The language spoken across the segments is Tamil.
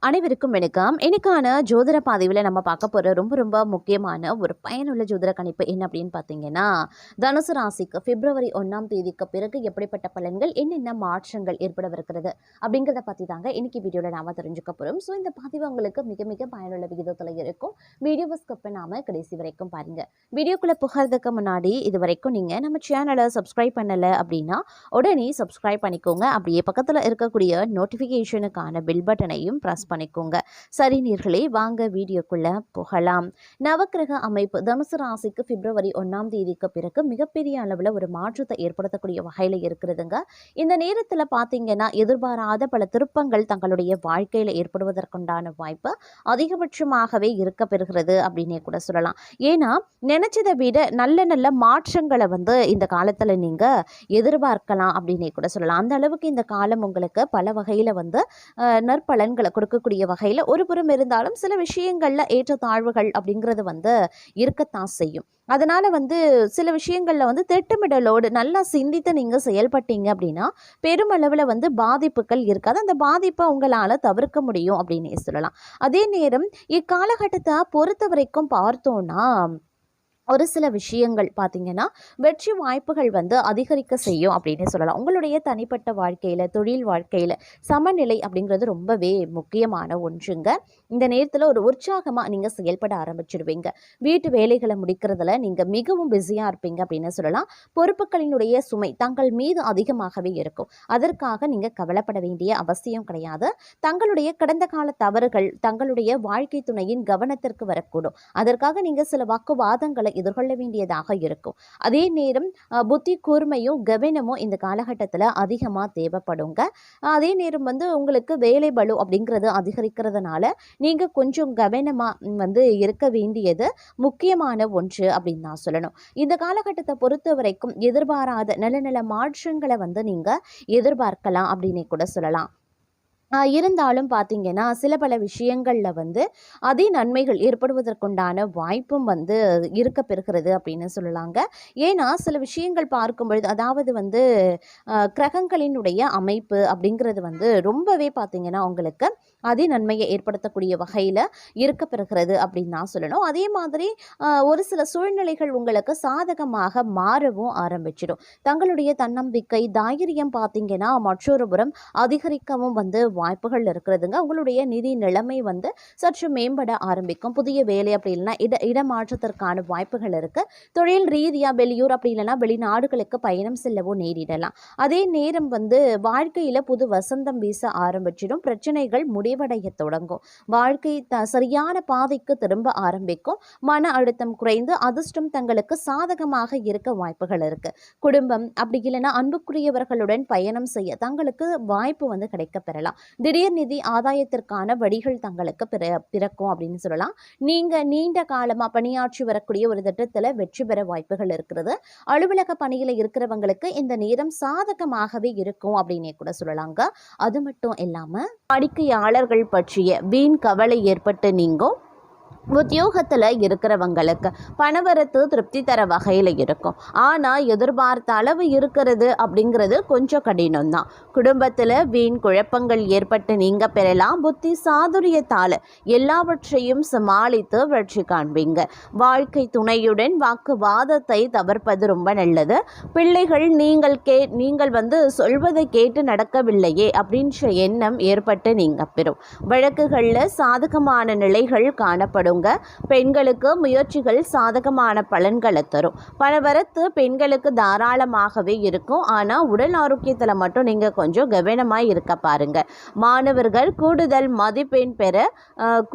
அனைவருக்கும் வணக்கம். இன்னைக்கான ஜோதிட பதிவில் நம்ம பார்க்க போகிற ரொம்ப ரொம்ப முக்கியமான ஒரு பயனுள்ள ஜோதிட கணிப்பு என்ன அப்படின்னு பார்த்தீங்கன்னா, தனுசு ராசிக்கு பிப்ரவரி 1ஆம் தேதிக்கு பிறகு எப்படிப்பட்ட பலன்கள், என்னென்ன மாற்றங்கள் ஏற்படவிருக்கிறது அப்படிங்கிறத பற்றி தாங்க இன்னைக்கு வீடியோவில் நாம் தெரிஞ்சுக்க போகிறோம். ஸோ இந்த பதிவு உங்களுக்கு மிக மிக பயனுள்ள விகிதத்தில் இருக்கும். வீடியோவை ஸ்கிப் பண்ணாமல் கடைசி வரைக்கும் பாருங்கள். வீடியோக்குள்ளே புகிறதுக்கு முன்னாடி இது வரைக்கும் நீங்கள் நம்ம சேனலை சப்ஸ்கிரைப் பண்ணலை அப்படின்னா உடனே சப்ஸ்கிரைப் பண்ணிக்கோங்க. அப்படியே பக்கத்தில் இருக்கக்கூடிய நோட்டிஃபிகேஷனுக்கான பில் பட்டனையும் ப்ரெஸ் பண்ணிக்கோங்க. சரி நேயர்களே, வாங்க வீடியோக்குள்ள போகலாம். நவக்கிரக அமைப்பு தனுசு ராசிக்கு பிப்ரவரி 1ஆம் தேதிக்கு பிறகு மிகப்பெரிய அளவில் ஒரு மாற்றத்தை ஏற்படுத்தக்கூடிய வகையில் இருக்கிறதுங்க. இந்த நேரத்தில் பார்த்தீங்கன்னா எதிர்பாராத பல திருப்பங்கள் தங்களுடைய வாழ்க்கையில் ஏற்படுவதற்குண்டான வாய்ப்பு அதிகபட்சமாகவே இருக்க பெறுகிறது அப்படின்னே கூட சொல்லலாம். ஏன்னா நினைச்சதை விட நல்ல நல்ல மாற்றங்களை இந்த காலத்தில் நீங்கள் எதிர்பார்க்கலாம் அப்படின்னே கூட சொல்லலாம். அந்த அளவுக்கு இந்த காலம் உங்களுக்கு பல வகையில் நற்பலன்களை கொடுக்கக்கூடிய வகையில் ஒரு புறம் இருந்தாலும் சில விஷயங்கள்ல ஏற்றத்தாழ்வுகள் அப்படிங்கிறது இருக்கத்தான் செய்யும். அதனால சில விஷயங்கள்ல திட்டமிடலோடு நல்லா சிந்தித்து நீங்க செயல்பட்டீங்க அப்படின்னா பெருமளவில் பாதிப்புகள் இருக்காது. அந்த பாதிப்பை உங்களால தவிர்க்க முடியும் அப்படின்னே சொல்லலாம். அதே நேரம் இக்காலகட்டத்தை பொறுத்த வரைக்கும் பார்த்தோம்னா ஒரு சில விஷயங்கள் பார்த்தீங்கன்னா வெற்றி வாய்ப்புகள் அதிகரிக்க செய்யும் அப்படின்னு சொல்லலாம். உங்களுடைய தனிப்பட்ட வாழ்க்கையில், தொழில் வாழ்க்கையில் சமநிலை அப்படிங்கிறது ரொம்பவே முக்கியமான ஒன்றுங்க. இந்த நேரத்தில் ஒரு உற்சாகமாக நீங்கள் செயல்பட ஆரம்பிச்சிடுவீங்க. வீட்டு வேலைகளை முடிக்கிறதுல நீங்கள் மிகவும் பிஸியாக இருப்பீங்க அப்படின்னு சொல்லலாம். பொறுப்புகளினுடைய சுமை தங்கள் மீது அதிகமாகவே இருக்கும். அதற்காக நீங்கள் கவலைப்பட வேண்டிய அவசியம் கிடையாது. தங்களுடைய கடந்த கால தவறுகள் தங்களுடைய வாழ்க்கை துணையின் கவனத்திற்கு வரக்கூடும். அதற்காக நீங்கள் சில வாக்குவாதங்களை எதிர்கொள்ள வேண்டியதாக இருக்கும். அதே நேரம் புத்தி கூர்மையும் கவனமும் இந்த காலகட்டத்தில் அதிகமாக தேவைப்படுங்க. அதே நேரம் உங்களுக்கு வேலை பளு அப்படிங்கிறது அதிகரிக்கிறதுனால நீங்கள் கொஞ்சம் கவனமாக இருக்க வேண்டியது முக்கியமான ஒன்று அப்படின்னு நான் சொல்லணும். இந்த காலகட்டத்தை பொறுத்த வரைக்கும் எதிர்பாராத நல்ல நல்ல மாற்றங்களை நீங்கள் எதிர்பார்க்கலாம் அப்படின்னே கூட சொல்லலாம். இருந்தாலும் பார்த்தீங்கன்னா சில பல விஷயங்களில் அதே நன்மைகள் ஏற்படுவதற்குண்டான வாய்ப்பும் இருக்க பெறுகிறது அப்படின்னு சொல்லலாங்க. ஏன்னா சில விஷயங்கள் பார்க்கும் பொழுது அதாவது கிரகங்களினுடைய அமைப்பு அப்படிங்கிறது ரொம்பவே பார்த்தீங்கன்னா உங்களுக்கு அதே நன்மையை ஏற்படுத்தக்கூடிய வகையில் இருக்க பெறுகிறது அப்படின்னு நான் சொல்லணும். அதே மாதிரி ஒரு சில சூழ்நிலைகள் உங்களுக்கு சாதகமாக மாறவும் ஆரம்பிச்சிடும். தங்களுடைய தன்னம்பிக்கை தைரியம் பார்த்தீங்கன்னா மற்றொரு புறம் அதிகரிக்கவும் வாய்ப்புகள் இருக்கிறதுங்க. உங்களுடைய நிதி நிலைமை சற்று மேம்பட ஆரம்பிக்கும். புதிய வேலை அப்படி இல்லைன்னா இடமாற்றத்திற்கான வாய்ப்புகள் இருக்கு. தொழில் ரீதியாக வெளியூர் அப்படி இல்லைன்னா வெளிநாடுகளுக்கு பயணம் செல்லவோ நேரிடலாம். அதே நேரம் வாழ்க்கையில புது வசந்தம் வீச ஆரம்பிச்சிடும். பிரச்சனைகள் முடிவடைய தொடங்கும். வாழ்க்கை சரியான பாதைக்கு திரும்ப ஆரம்பிக்கும். மன அழுத்தம் குறைந்து அதிர்ஷ்டம் தங்களுக்கு சாதகமாக இருக்க வாய்ப்புகள் இருக்கு. குடும்பம் அப்படி இல்லைன்னா அன்புக்குரியவர்களுடன் பயணம் செய்ய தங்களுக்கு வாய்ப்பு கிடைக்க பெறலாம். திடீர் நிதி ஆதாயத்திற்கான வழிகள் தங்களுக்கு பிறக்கும் அப்படின்னு சொல்லலாம். நீங்க நீண்ட காலமா பணியாற்றி வரக்கூடிய ஒரு திட்டத்துல வெற்றி பெற வாய்ப்புகள் இருக்கிறது. அலுவலக பணியில இருக்கிறவங்களுக்கு இந்த நேரம் சாதகமாகவே இருக்கும் அப்படின்னே கூட சொல்லலாங்க. அது மட்டும் இல்லாம வாடிக்கையாளர்கள் பற்றிய வீண் கவலை ஏற்பட்டு நீங்கும். உத்தியோகத்தில் இருக்கிறவங்களுக்கு பணவரத்து திருப்தி தர வகையில் இருக்கும். ஆனால் எதிர்பார்த்த அளவு இருக்கிறது அப்படிங்கிறது கொஞ்சம் கடினம் தான். குடும்பத்தில் வீண் குழப்பங்கள் ஏற்பட்டு நீங்கள் பெறலாம். புத்தி சாதுரியத்தால் எல்லாவற்றையும் சமாளித்து வெற்றி காண்பீங்க. வாழ்க்கை துணையுடன் வாக்குவாதத்தை தவிர்ப்பது ரொம்ப நல்லது. பிள்ளைகள் நீங்கள் சொல்வதை கேட்டு நடக்கவில்லையே அப்படின்ற எண்ணம் ஏற்பட்டு நீங்கள் பெறும். வழக்குகளில் சாதகமான நிலைகள் காணப்படும். பெண்களுக்கு முயற்சிகள் சாதகமான பலன்களை தரும். பணவரத்து பெண்களுக்கு தாராளமாகவே இருக்கும். ஆனால் உடல் ஆரோக்கியத்தில் மட்டும் நீங்கள் கொஞ்சம் கவனமாக இருக்க பாருங்க. மாணவர்கள் கூடுதல் மதிப்பெண் பெற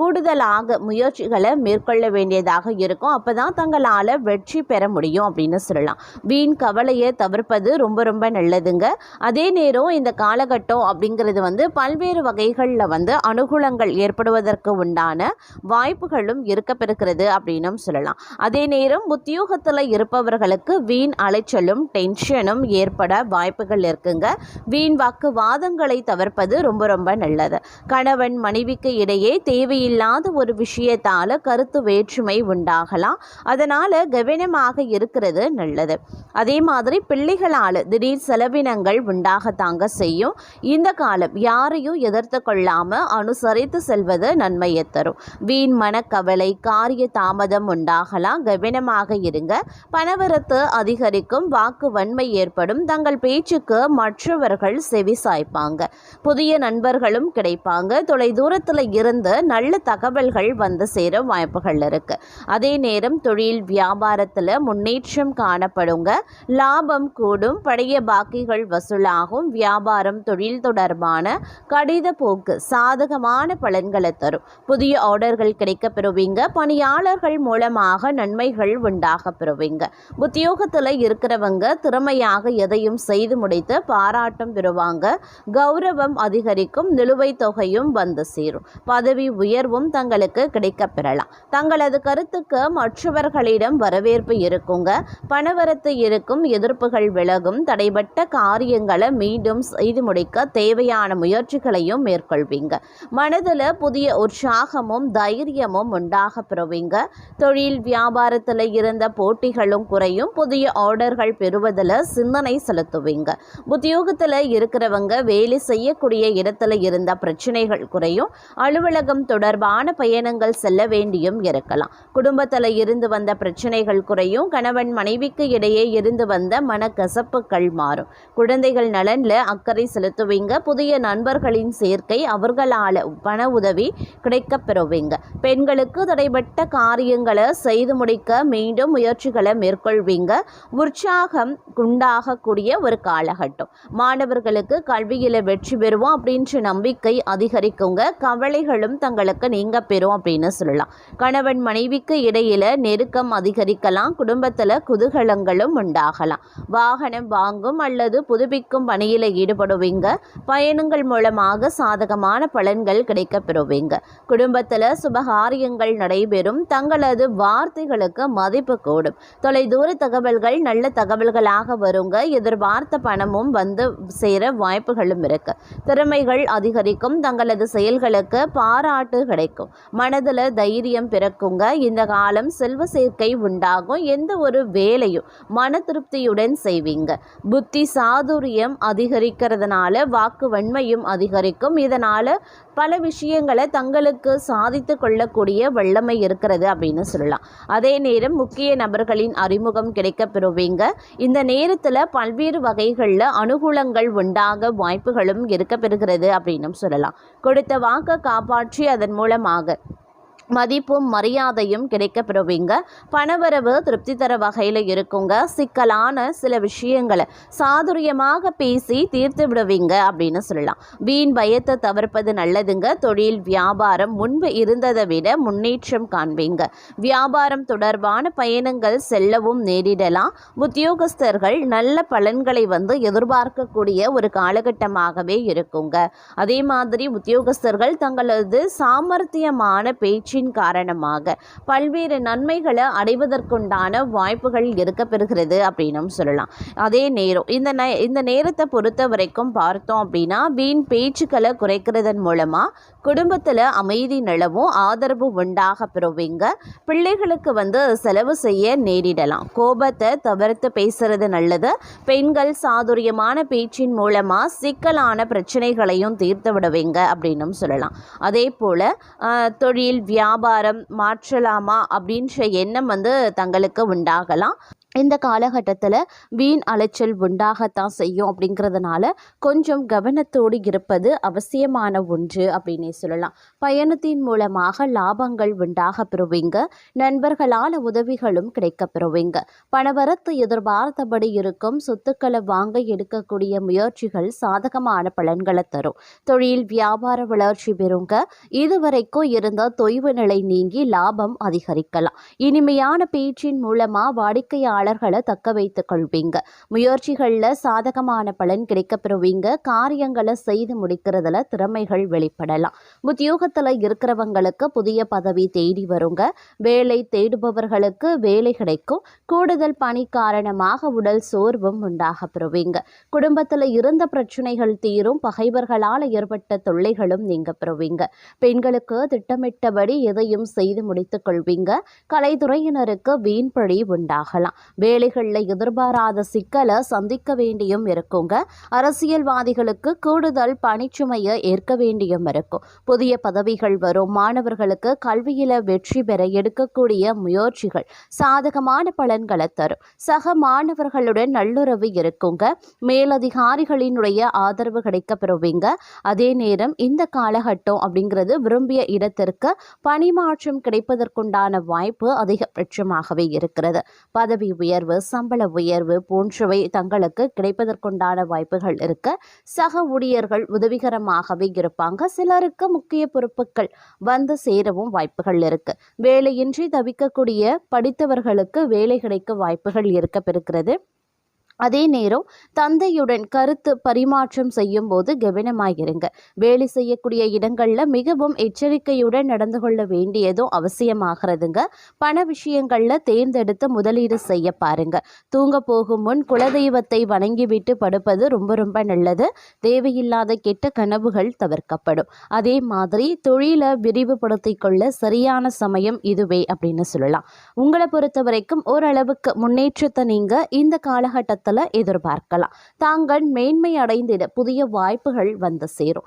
கூடுதலாக முயற்சிகளை மேற்கொள்ள வேண்டியதாக இருக்கும். அப்போதான் தங்களால் வெற்றி பெற முடியும் அப்படின்னு சொல்லலாம். வீண் கவலையை தவிர்ப்பது ரொம்ப ரொம்ப நல்லதுங்க. அதே நேரம் இந்த காலகட்டம் அப்படிங்கிறது பல்வேறு வகைகளில் அனுகூலங்கள் ஏற்படுவதற்கு உண்டான வாய்ப்புகள் வாய்ப்புகளும் இருக்கப்பெறுகிறது அப்படின்னும் சொல்லலாம். அதே நேரம் உத்தியோகத்தில் இருப்பவர்களுக்கு வீண் அலைச்சலும் டென்ஷனும் ஏற்பட வாய்ப்புகள் இருக்குங்க. வீண் வாக்குவாதங்களை தவிர்ப்பது ரொம்ப ரொம்ப நல்லது. கணவன் மனைவிக்கு இடையே தேவையில்லாத ஒரு விஷயத்தால கருத்து வேற்றுமை உண்டாகலாம். அதனால கவனமாக இருக்கிறது நல்லது. அதே மாதிரி பிள்ளைகளால் திடீர் செலவினங்கள் உண்டாகத்தாங்க செய்யும். இந்த காலம் யாரையும் எதிர்த்து கொள்ளாம அனுசரித்து செல்வது நன்மையை தரும். வீண் மனக்கவலை காரிய தாமதம் உண்டாகலாம். கவனமாக இருங்க. பணவரத்து அதிகரிக்கும். வாக்கு வன்மை ஏற்படும். தங்கள் பேச்சுக்கு மற்றவர்கள் செவி சாய்ப்பாங்க. புதிய நண்பர்களும் கிடைப்பாங்க. தொலை தூரத்தில் இருந்து நல்ல தகவல்கள் வந்து சேர வாய்ப்புகள் இருக்கு. அதே நேரம் தொழில் வியாபாரத்தில் முன்னேற்றம் காணப்படுங்க. லாபம் கூடும். பழைய பாக்கிகள் வசூலாகும். வியாபாரம் தொழில் தொடர்பான கடித போக்கு சாதகமான பலன்களை தரும். புதிய ஆர்டர்கள் கிடைக்க பெறுவீங்க. பணியாளர்கள் மூலமாக நன்மைகள் உண்டாக பெறுவீங்க. உத்தியோகத்தில் இருக்கிறவங்க திறமையாக எதையும் செய்து முடித்து பாராட்டம் பெறுவாங்க. கௌரவம் அதிகரிக்கும். நிலுவைத் தொகையும் வந்து சேரும். பதவி உயர்வும் தங்களுக்கு கிடைக்க பெறலாம். தங்களது கருத்துக்கு மற்றவர்களிடம் வரவேற்பு இருக்குங்க. பணவரத்து இருக்கும். எதிர்ப்புகள் விலகும். தடைபட்ட காரியங்களை மீண்டும் செய்து முடிக்க தேவையான முயற்சிகளையும் மேற்கொள்வீங்க. மனதில் புதிய உற்சாகமும் தைரியமும் உண்டாக பெறுவீங்க. தொழில் வியாபாரத்தில் இருந்த போட்டிகளும் குறையும். புதிய ஆர்டர்கள் பெறுவதில் சிந்தனை செலுத்துவீங்க. உத்தியோகத்தில் இருக்கிறவங்க வேலை செய்யக்கூடிய இடத்துல இருந்த பிரச்சனைகள் குறையும். அலுவலகம் தொடர்பான பயணங்கள் செல்ல வேண்டியும் இருக்கலாம். குடும்பத்தில் இருந்து வந்த பிரச்சனைகள் குறையும். கணவன் மனைவிக்கு இடையே இருந்து வந்த மனக்கசப்புகள் மாறும். குழந்தைகள் நலன்ல அக்கறை செலுத்துவீங்க. புதிய நண்பர்களின் சேர்க்கை. அவர்களால் பண உதவி கிடைக்க பெறுவீங்க. பெண்களுக்கு தடைபட்ட காரியங்களை செய்து முடிக்க மீண்டும் முயற்சிகளை மேற்கொள்வீங்க. உற்சாகம் உண்டாகக்கூடிய ஒரு காலகட்டம். மாணவர்களுக்கு கல்வியில வெற்றி பெறுவோம் அப்படின்ற நம்பிக்கை அதிகரிக்குங்க. கவலைகளும் தங்களுக்கு நீங்க பெறும் அப்படின்னு சொல்லலாம். கணவன் மனைவிக்கு இடையில நெருக்கம் அதிகரிக்கலாம். குடும்பத்துல குதூகலங்களும் உண்டாகலாம். வாகனம் வாங்கும் அல்லது புதுப்பிக்கும் பணியில ஈடுபடுவீங்க. பயணங்கள் மூலமாக சாதகமான பலன்கள் கிடைக்க பெறுவீங்க. குடும்பத்துல சுபகாரியங்கள் நடைபெறும். தங்களது வார்த்தைகளுக்கு மதிப்பு கூடும். தொலைதூர தகவல்கள் நல்ல தகவல்களாக வருங்க. எதிர்பார்த்த பணமும் வந்து சேர வாய்ப்புகளும் இருக்கு. திறமைகள் அதிகரிக்கும். தங்களது செயல்களுக்கு பாராட்டு கிடைக்கும். மனதில் தைரியம் பிறக்குங்க. இந்த காலம் செல்வ சேர்க்கை உண்டாகும். எந்த ஒரு வேலையும் மன திருப்தியுடன் செய்வீங்க. புத்தி சாதுரியம் அதிகரிக்கிறதுனால வாக்கு வன்மையும் அதிகரிக்கும். இதனால பல விஷயங்களை தங்களுக்கு சாதித்து கொள்ளக்கூடிய வல்லமை இருக்கிறது அப்படின்னு சொல்லலாம். அதே நேரம் முக்கிய நபர்களின் அறிமுகம் கிடைக்க பெறுவீங்க. இந்த நேரத்தில் பல்வேறு வகைகளில் அனுகூலங்கள் உண்டாக வாய்ப்புகளும் இருக்க பெறுகிறது அப்படின்னு சொல்லலாம். கொடுத்த வாக்கை காப்பாற்றி அதன் மூலமாக மதிப்பும் மரியாதையும் கிடைக்க பெறுவீங்க. பணவரவு திருப்தி தர வகையில் இருக்குங்க. சிக்கலான சில விஷயங்களை சாதுரியமாக பேசி தீர்த்து விடுவீங்க அப்படின்னு சொல்லலாம். வீண் பயத்தை தவிர்ப்பது நல்லதுங்க. தொழில் வியாபாரம் முன்பு இருந்ததை விட முன்னேற்றம் காண்பீங்க. வியாபாரம் தொடர்பான பயணங்கள் செல்லவும் நேரிடலாம். உத்தியோகஸ்தர்கள் நல்ல பலன்களை வந்து எதிர்பார்க்கக்கூடிய ஒரு காலகட்டமாகவே இருக்குங்க. அதே மாதிரி உத்தியோகஸ்தர்கள் தங்களது சாமர்த்தியமான பேச்சு காரணமாக பல்வேறு நன்மைகளை அடைவதற்குண்டான வாய்ப்புகள் இருக்க பெறுகிறது அப்படின்னும் சொல்லலாம். அதே நேரம் இந்த நேரத்தை பொறுத்த வரைக்கும் பார்த்தோம் அப்படின்னா வீண் பேச்சுக்களை குறைக்கிறதன் மூலமா குடும்பத்தில் அமைதி நிலவும். ஆதரவு உண்டாக பெறுவீங்க. பிள்ளைகளுக்கு வந்து செலவு செய்ய நேரிடலாம். கோபத்தை தவிர்த்து பேசுறது நல்லது. பெண்கள் சாதுரியமான பேச்சின் மூலமா சிக்கலான பிரச்சனைகளையும் தீர்த்து விடுவீங்க அப்படின்னும் சொல்லலாம். அதே போல தொழில் வியாபாரம் மாற்றலாமா அப்படின்ற எண்ணம் வந்து தங்களுக்கு உண்டாகலாம். இந்த காலகட்டத்தில் வீண் அலைச்சல் உண்டாகத்தான் செய்யும். அப்படிங்கிறதுனால கொஞ்சம் கவனத்தோடு இருப்பது அவசியமான ஒன்று அப்படின்னே சொல்லலாம். பயணத்தின் மூலமாக லாபங்கள் உண்டாக பெறுவீங்க. நண்பர்களால் உதவிகளும் கிடைக்க பெறுவீங்க. பணவரத்து எதிர்பார்த்தபடி இருக்கும். சொத்துக்களை வாங்க எடுக்கக்கூடிய முயற்சிகள் சாதகமான பலன்களை தரும். தொழில் வியாபார வளர்ச்சி பெறுங்க. இதுவரைக்கும் இருந்த தொய்வு நிலை நீங்கி லாபம் அதிகரிக்கலாம். இனிமையான பேச்சின் மூலமாக வாடிக்கையாளர் வாடிக்கையாளர்களை தக்க வைத்துக் கொள்வீங்க. முயற்சிகளில் சாதகமான பலன் கிடைக்கப்பெறுவீங்க. காரியங்களை செய்து முடிக்கிறதுல திறமைகள் வெளிப்படலாம். உத்தியோகத்தில் இருக்கிறவங்களுக்கு புதிய பதவி தேடி வருங்க. வேலை தேடுபவர்களுக்கு வேலை கிடைக்கும். கூடுதல் பணி காரணமாக உடல் சோர்வும் உண்டாக பெறுவீங்க. குடும்பத்தில் இருந்த பிரச்சனைகள் தீரும். பகைவர்களால் ஏற்பட்ட தொல்லைகளும் நீங்க பெறுவீங்க. பெண்களுக்கு திட்டமிட்டபடி எதையும் செய்து முடித்துக் கொள்வீங்க. கலைத்துறையினருக்கு வீண்பழி உண்டாகலாம். வேலைகளில் எதிர்பாராத சிக்கலை சந்திக்க வேண்டியும் இருக்குங்க. அரசியல்வாதிகளுக்கு கூடுதல் பணிச்சுமையை ஏற்க வேண்டியும் இருக்கும். புதிய பதவிகள் வரும். மாணவர்களுக்கு கல்வியில வெற்றி பெற எடுக்கக்கூடிய முயற்சிகள் சாதகமான பலன்களை தரும். சக மாணவர்களுடன் நல்லுறவு இருக்குங்க. மேலதிகாரிகளினுடைய ஆதரவு கிடைக்க பெறுவீங்க. அதே நேரம் இந்த காலகட்டம் அப்படிங்கிறது விரும்பிய இடத்திற்கு பணிமாற்றம் கிடைப்பதற்குண்டான வாய்ப்பு அதிகபட்சமாகவே இருக்கிறது. பதவி உயர்வு, சம்பள உயர்வு போன்றவை தங்களுக்கு கிடைப்பதற்குண்டான வாய்ப்புகள் இருக்கு. சக ஊழியர்கள் உதவிகரமாகவே இருப்பாங்க. சிலருக்கு முக்கிய பொறுப்புகள் வந்து சேரவும் வாய்ப்புகள் இருக்கு. வேலையின்றி தவிக்கக்கூடிய படித்தவர்களுக்கு வேலை கிடைக்க வாய்ப்புகள் இருக்க பெறுகிறது. அதே நேரம் தந்தையுடன் கருத்து பரிமாற்றம் செய்யும் போது கவனமாயிருங்க. வேலை செய்யக்கூடிய இடங்கள்ல மிகவும் எச்சரிக்கையுடன் நடந்து கொள்ள வேண்டியதும் அவசியமாகிறதுங்க. பண விஷயங்கள்ல தேர்ந்தெடுத்து முதலீடு செய்ய பாருங்க. தூங்க போகும் முன் குலதெய்வத்தை வணங்கிவிட்டு படுப்பது ரொம்ப ரொம்ப நல்லது. தேவையில்லாத கெட்ட கனவுகள் தவிர்க்கப்படும். அதே மாதிரி தொழிலை விரிவுபடுத்திக் கொள்ள சரியான சமயம் இதுவே அப்படின்னு சொல்லலாம். உங்களை பொறுத்த வரைக்கும் ஓரளவுக்கு முன்னேற்றத்தை நீங்க இந்த காலகட்டத்தில் எதிர்பார்க்கலாம். தாங்கள் மேன்மை அடைந்திட புதிய வாய்ப்புகள் வந்து சேரும்.